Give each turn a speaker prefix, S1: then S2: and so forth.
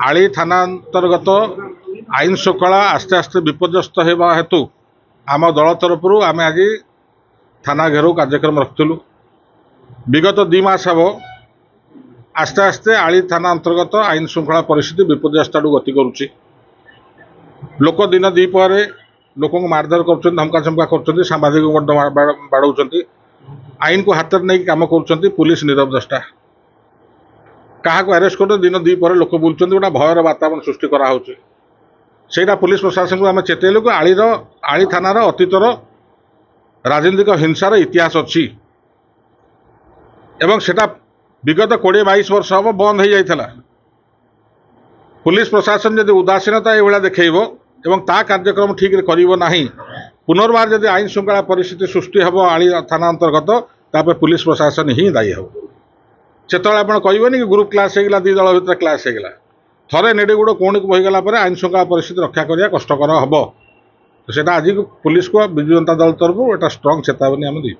S1: आली थाना अंतर्गत आईन श्रृंखला आस्ते आस्ते विपर्यस्त होगा हेतु आम दल तरफ आम आज थाना घेराव कार्यक्रम रखिलु। विगत 2 मास हम आस्ते आस्ते आली थाना अंतर्गत आईन श्रृंखला परिस्थिति विपर्यस्त आड़ गति करुच्ची। लोक दिन दीपहर लोक मारधर कर धमका चमका कर सांबादिक बाड़ौं आईन को हाथ में नहीं कम कर पुलिस नीरव दृष्टा क्या अरेस्ट कर दिन दीपहर लोक बुलूँ गोटे भयर वातावरण सृष्टि कराला पुलिस प्रशासन को आम चेतैलु कि आली थानार अतीतर राजनीतिक हिंसार इतिहास अच्छी एवं सेटा विगत 20-22 वर्ष हम बंद हो जाता। पुलिस प्रशासन जब उदासीनता ये देखब एवं ता कार्यक्रम ठीक करना पुनर्बार जब आईन श्रृंखला परिस्थिति सृष्टि हम आली थाना अंतर्गत तापर पुलिस प्रशासन ही दायी हो। से आप कहबनी कि ग्रुप क्लास होगा 2 दल भर क्लास होगा थे नेड़गुड़ कौन को बहीगला आईन श्रृंखला परिस्थिति रक्षा करने कष्टर हम तो आज पुलिस को विजु जनता दल तरफ एटा स्ट्रंग चेतावनी आम दी।